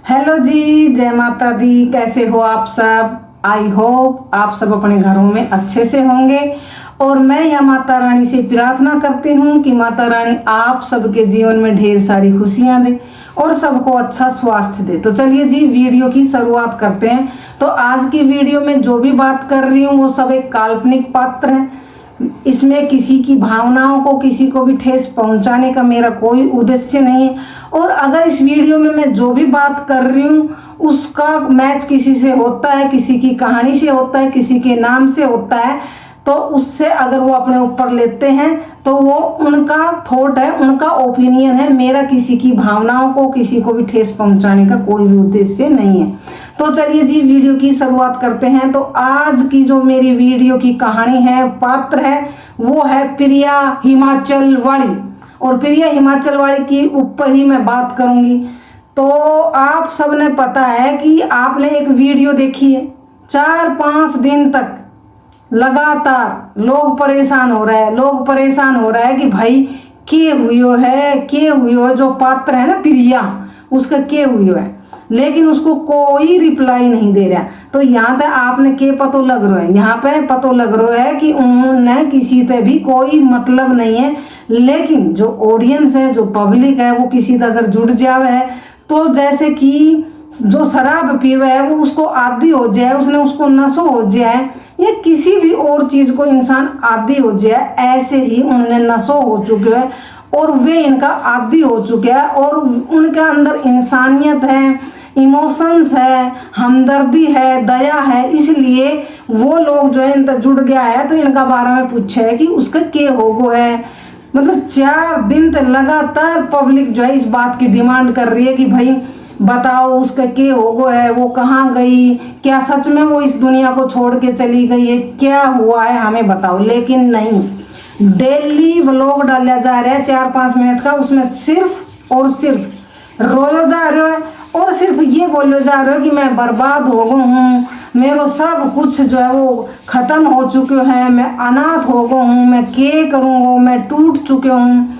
Hello जी, जय माता दी। कैसे हो आप सब? आई होप आप सब अपने घरों में अच्छे से होंगे। और मैं यह माता रानी से प्रार्थना करती हूँ कि माता रानी आप सबके जीवन में ढेर सारी खुशियाँ दे और सबको अच्छा स्वास्थ्य दे। तो चलिए जी, वीडियो की शुरुआत करते हैं। तो आज की वीडियो में जो भी बात कर रही हूँ वो सब एक काल्पनिक पात्र है। इसमें किसी की भावनाओं को, किसी को भी ठेस पहुंचाने का मेरा कोई उद्देश्य नहीं है। और अगर इस वीडियो में मैं जो भी बात कर रही हूँ उसका मैच किसी से होता है, किसी की कहानी से होता है, किसी के नाम से होता है, तो उससे अगर वो अपने ऊपर लेते हैं तो वो उनका थॉट है, उनका ओपिनियन है। मेरा किसी की भावनाओं को, किसी को भी ठेस पहुंचाने का कोई भी उद्देश्य नहीं है। तो चलिए जी, वीडियो की शुरुआत करते हैं। तो आज की जो मेरी वीडियो की कहानी है, पात्र है, वो है प्रिया हिमाचल वाली। और प्रिया हिमाचल वाली की ऊपर ही मैं बात करूंगी। तो आप सबने पता है कि आपने एक वीडियो देखी है, 4-5 दिन तक लगातार लोग परेशान हो रहा है कि भाई के हुई हो जो पात्र है ना प्रिया, उसका के हुई है, लेकिन उसको कोई रिप्लाई नहीं दे रहा। तो यहाँ तक आपने के पतो लग रहा है, यहाँ पे पतो लग रहा है कि उन्होंने किसी से भी कोई मतलब नहीं है। लेकिन जो ऑडियंस है, जो पब्लिक है, वो किसी से अगर जुड़ जावे है तो जैसे कि जो शराब पीवे है वो उसको आदी हो जाए, उसने उसको नशो हो जाए, या किसी भी और चीज को इंसान आदी हो जाए, ऐसे ही उन्हें नशो हो चुके हैं और वे इनका आदी हो चुके हैं। और उनके अंदर इंसानियत है, इमोशंस है, हमदर्दी है, दया है, इसलिए वो लोग जो है इनका जुड़ गया है। तो इनका बारे में पूछा है कि उसका के होगो है। मतलब 4 दिन तक लगातार पब्लिक जो है इस बात की डिमांड कर रही है कि भाई बताओ उसका के होगो है, वो कहाँ गई, क्या सच में वो इस दुनिया को छोड़ के चली गई है, क्या हुआ है हमें बताओ। लेकिन नहीं, डेली व्लॉग डाला जा रहा है 4-5 मिनट का, उसमें सिर्फ और सिर्फ रोयो जा रहे हो और सिर्फ ये बोलो जा रहे हो कि मैं बर्बाद हो गया हूँ, मेरे सब कुछ जो है वो खत्म हो चुके हैं, मैं अनाथ हो गया हूँ, मैं क्या करूँगा, मैं टूट चुके हूँ,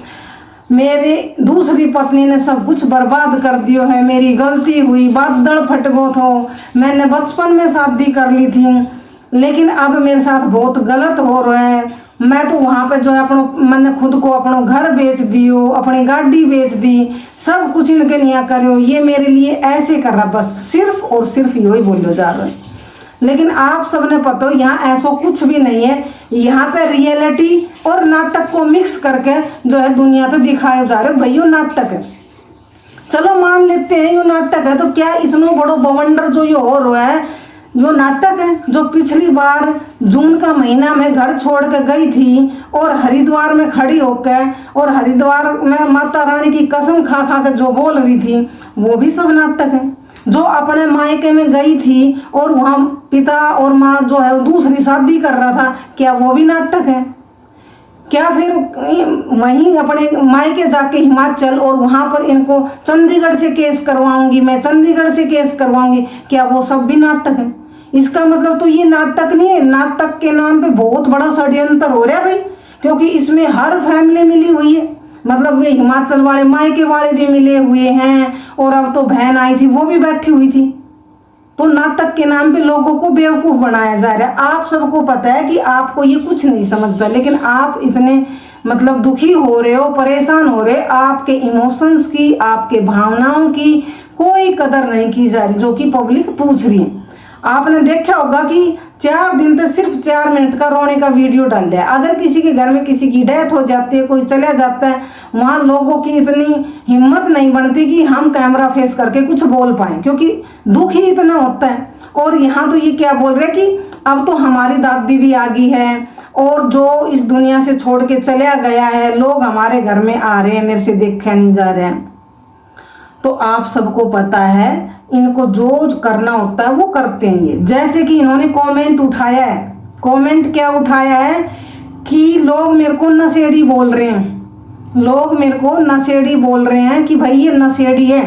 मेरी दूसरी पत्नी ने सब कुछ बर्बाद कर दियो है, मेरी गलती हुई, बादड़ फट गो थो, मैंने बचपन में शादी कर ली थी, लेकिन अब मेरे साथ बहुत गलत हो रहा है। मैं तो वहाँ पे जो है मैंने खुद को अपना घर बेच दियो, अपनी गाड़ी बेच दी, सब कुछ इनके लिए करो, ये मेरे लिए ऐसे कर रहा, बस सिर्फ और सिर्फ यही बोलो जा रहा है। लेकिन आप सबने पता हो यहाँ ऐसा कुछ भी नहीं है। यहाँ पे रियलिटी और नाटक को मिक्स करके जो है दुनिया तो दिखाया जा रहा है। भाई यो नाटक है, चलो मान लेते हैं यो नाटक है, तो क्या इतना बड़ो बवंडर जो ये हो रहा है, जो नाटक है, जो पिछली बार जून का महीना में घर छोड़ के गई थी और हरिद्वार में खड़ी होकर और हरिद्वार में माता रानी की कसम खा खा के जो बोल रही थी, वो भी सब नाटक है। जो अपने मायके में गई थी और वहाँ पिता और माँ जो है दूसरी शादी कर रहा था, क्या वो भी नाटक है? क्या फिर वहीं अपने मायके जाके हिमाचल और वहाँ पर इनको चंडीगढ़ से केस करवाऊंगी, मैं चंडीगढ़ से केस करवाऊंगी, क्या वो सब भी नाटक है? इसका मतलब तो ये नाटक नहीं है, नाटक के नाम पे बहुत बड़ा षड्यंत्र हो रहा है भाई, क्योंकि इसमें हर फैमिली मिली हुई है। मतलब वे हिमाचल वाले मायके वाले भी मिले हुए हैं और अब तो बहन आई थी वो भी बैठी हुई थी। तो नाटक के नाम पे लोगों को बेवकूफ बनाया जा रहा है। आप सबको पता है कि आपको ये कुछ नहीं समझता, लेकिन आप इतने मतलब दुखी हो रहे हो, परेशान हो रहे, आपके इमोशंस की, आपके भावनाओं की कोई कदर नहीं की जा रही, जो कि पब्लिक पूछ रही है। आपने देखा होगा कि 4 दिन तक सिर्फ 4 मिनट का रोने का वीडियो डाल दिया। अगर किसी के घर में किसी की डेथ हो जाती है, कोई चला जाता है, वहाँ लोगों की इतनी हिम्मत नहीं बनती कि हम कैमरा फेस करके कुछ बोल पाए, क्योंकि दुख ही इतना होता है। और यहाँ तो ये क्या बोल रहे कि अब तो हमारी दादी भी आ गई है और जो इस दुनिया से छोड़ के चला गया है, लोग हमारे घर में आ रहे हैं, मेरे से देखा नहीं जा रहे हैं। तो आप सबको पता है इनको जो करना होता है वो करते हैं ये। जैसे कि इन्होंने कमेंट उठाया है, कमेंट क्या उठाया है कि लोग मेरे को नशेड़ी बोल रहे हैं, लोग मेरे को नशेड़ी बोल रहे हैं कि भाई ये नशेड़ी है।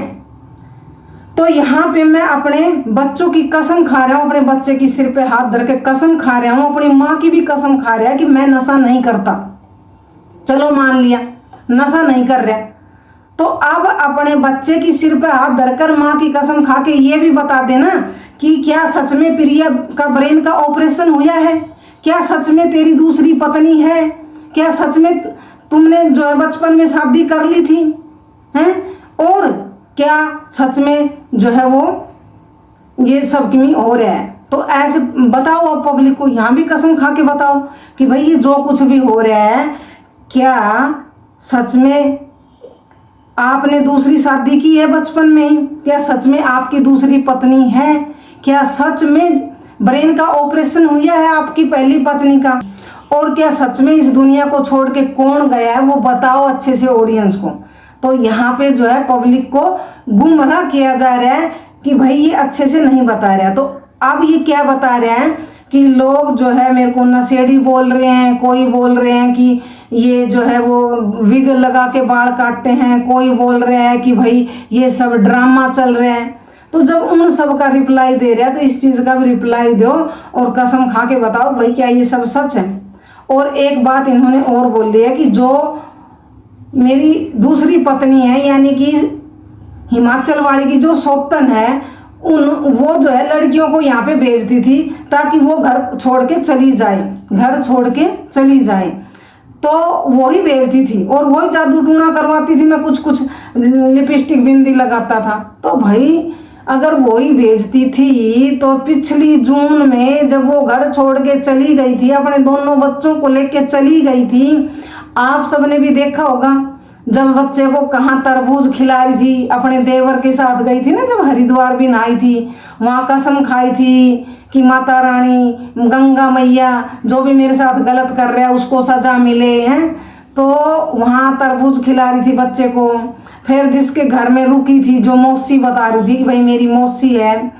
तो यहाँ पे मैं अपने बच्चों की कसम खा रहा हूँ, अपने बच्चे की सिर पे हाथ धर के कसम खा रहा हूँ, अपनी माँ की भी कसम खा रहा है कि मैं नशा नहीं करता। चलो मान लिया नशा नहीं कर रहा, तो अब अपने बच्चे की सिर पे हाथ धरकर माँ की कसम खा के ये भी बता देना कि क्या सच में प्रिया का ब्रेन का ऑपरेशन हुआ है, क्या सच में तेरी दूसरी पत्नी है, क्या सच में तुमने जो है बचपन में शादी कर ली थी हैं, और क्या सच में जो है वो ये सब क्यों हो रहा है। तो ऐसे बताओ अब पब्लिक को, यहाँ भी कसम खा के बताओ कि भाई ये जो कुछ भी हो रहा है, क्या सच में आपने दूसरी शादी की है बचपन में ही, क्या सच में आपकी दूसरी पत्नी है, क्या सच में ब्रेन का ऑपरेशन हुआ है आपकी पहली पत्नी का, और क्या सच में इस दुनिया को छोड़ के कौन गया है वो बताओ अच्छे से ऑडियंस को। तो यहाँ पे जो है पब्लिक को गुमराह किया जा रहा है कि भाई ये अच्छे से नहीं बता रहा। तो अब ये क्या बता रहे हैं कि लोग जो है मेरे को नशेड़ी बोल रहे हैं, कोई बोल रहे हैं कि ये जो है वो विग लगा के बाल काटते हैं, कोई बोल रहे हैं कि भाई ये सब ड्रामा चल रहे हैं। तो जब उन सब का रिप्लाई दे रहा है तो इस चीज़ का भी रिप्लाई दो और कसम खा के बताओ भाई क्या ये सब सच है। और एक बात इन्होंने और बोल दी है कि जो मेरी दूसरी पत्नी है यानी कि हिमाचल वाली की जो सौतन है, वो जो है लड़कियों को यहाँ पे भेजती थी ताकि वो घर छोड़ के चली जाए, घर छोड़ के चली जाए। तो वही भेजती थी और वही जादू टूना करवाती थी, मैं कुछ कुछ लिपस्टिक बिंदी लगाता था। तो भाई अगर वही भेजती थी तो पिछली जून में जब वो घर छोड़ के चली गई थी, अपने दोनों बच्चों को लेके चली गई थी, आप सबने भी देखा होगा जब बच्चे को कहाँ तरबूज खिला रही थी, अपने देवर के साथ गई थी ना, जब हरिद्वार भी नहाई थी, वहाँ कसम खाई थी कि माता रानी गंगा मैया जो भी मेरे साथ गलत कर रहा है उसको सजा मिले हैं। तो वहाँ तरबूज खिला रही थी बच्चे को। फिर जिसके घर में रुकी थी, जो मौसी बता रही थी कि भाई मेरी मौसी है,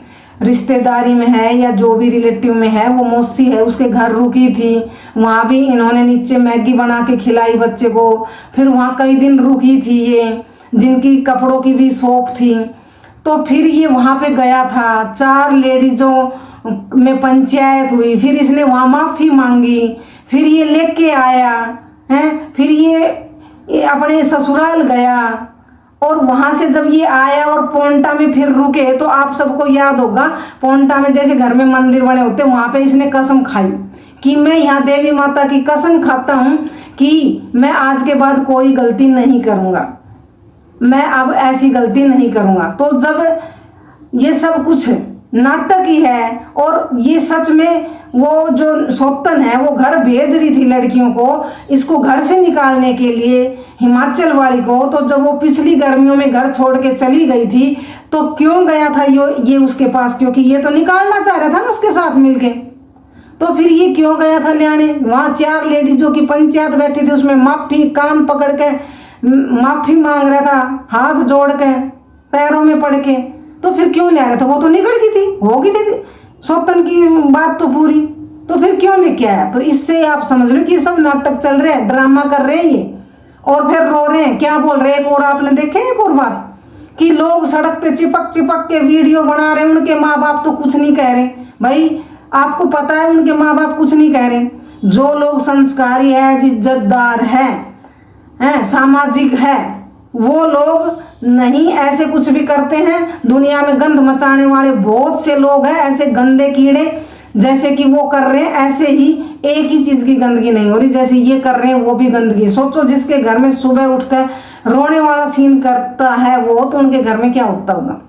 रिश्तेदारी में है या जो भी रिलेटिव में है वो मौसी है, उसके घर रुकी थी, वहाँ भी इन्होंने नीचे मैगी बना के खिलाई बच्चे को। फिर वहाँ कई दिन रुकी थी ये, जिनकी कपड़ों की भी शॉप थी। तो फिर ये वहाँ पे गया था, 4 लेडीजों में पंचायत हुई, फिर इसने वहाँ माफ़ी मांगी, फिर ये लेके आया है, फिर ये अपने ससुराल गया और वहाँ से जब ये आया और पोंटा में फिर रुके तो आप सबको याद होगा पोंटा में जैसे घर में मंदिर बने होते, वहाँ पे इसने कसम खाई कि मैं यहाँ देवी माता की कसम खाता हूँ कि मैं आज के बाद कोई गलती नहीं करूँगा, मैं अब ऐसी गलती नहीं करूँगा। तो जब ये सब कुछ नाटक ही है और ये सच में वो जो सौतन है वो घर भेज रही थी लड़कियों को इसको घर से निकालने के लिए, हिमाचल वाली को, तो जब वो पिछली गर्मियों में घर छोड़ के चली गई थी तो क्यों गया था ये उसके पास, क्योंकि ये तो निकालना चाह रहा था ना उसके साथ मिलके। तो फिर ये क्यों गया था लेने, वहाँ 4 लेडीजों की पंचायत बैठी थी, उसमें माफी कान पकड़ के माफी मांग रहा था, हाथ जोड़ के पैरों में पड़ के। तो फिर क्यों ले आया था, वो तो निकल गई थी, होगी थी सौतन की बात तो पूरी, तो फिर क्यों लेके आया। तो इससे आप समझ लो कि ये सब नाटक चल रहे हैं, ड्रामा कर रहे हैं ये, और फिर रो रहे हैं। क्या बोल रहे हैं एक और आपने देखे एक और बात कि लोग सड़क पे चिपक चिपक के वीडियो बना रहे हैं, उनके माँ बाप तो कुछ नहीं कह रहे। भाई आपको पता है उनके माँ बाप कुछ नहीं कह रहे। जो लोग संस्कारी है, इज्जतदार है, सामाजिक है, वो लोग नहीं ऐसे कुछ भी करते हैं। दुनिया में गंद मचाने वाले बहुत से लोग हैं, ऐसे गंदे कीड़े जैसे कि वो कर रहे हैं, ऐसे ही एक ही चीज की गंदगी नहीं हो रही, जैसे ये कर रहे हैं वो भी गंदगी। सोचो जिसके घर में सुबह उठकर रोने वाला सीन करता है वो, तो उनके घर में क्या होता होगा।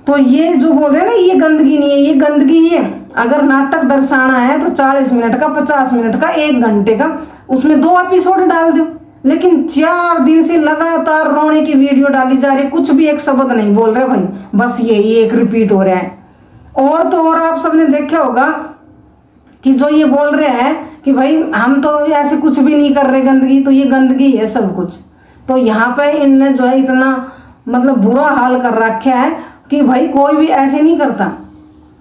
तो ये जो बोल रहे हैं ना ये गंदगी नहीं है, ये गंदगी है। अगर नाटक दर्शाना है तो 40 मिनट का, 50 मिनट का, 1 घंटे का, उसमें 2 एपिसोड डाल दो। लेकिन 4 दिन से लगातार रोने की वीडियो डाली जा रही, कुछ भी एक शब्द नहीं बोल रहे भाई, बस यही एक रिपीट हो रहा है। और तो और आप सबने देखा होगा कि जो ये बोल रहे हैं कि भाई हम तो ऐसे कुछ भी नहीं कर रहे गंदगी, तो ये गंदगी है सब कुछ। तो यहाँ पे इनने जो है इतना मतलब बुरा हाल कर रखा है कि भाई कोई भी ऐसे नहीं करता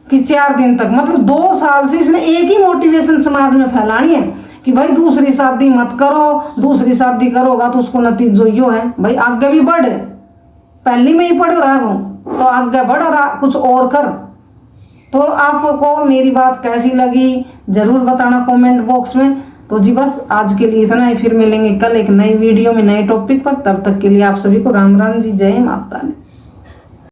कि 4 दिन तक, मतलब 2 साल से इसने एक ही मोटिवेशन समाज में फैलानी है कि भाई दूसरी शादी मत करो, दूसरी शादी करोगा तो उसको नतीजो यो है भाई आगे भी बढ़, पहली में ही पढ़ रहा हूँ तो आगे बढ़ रहा कुछ और कर। तो आपको मेरी बात कैसी लगी जरूर बताना कमेंट बॉक्स में। तो जी बस आज के लिए इतना ही, फिर मिलेंगे कल एक नई वीडियो में नए टॉपिक पर। तब तक के लिए आप सभी को राम राम जी, जय माता दी।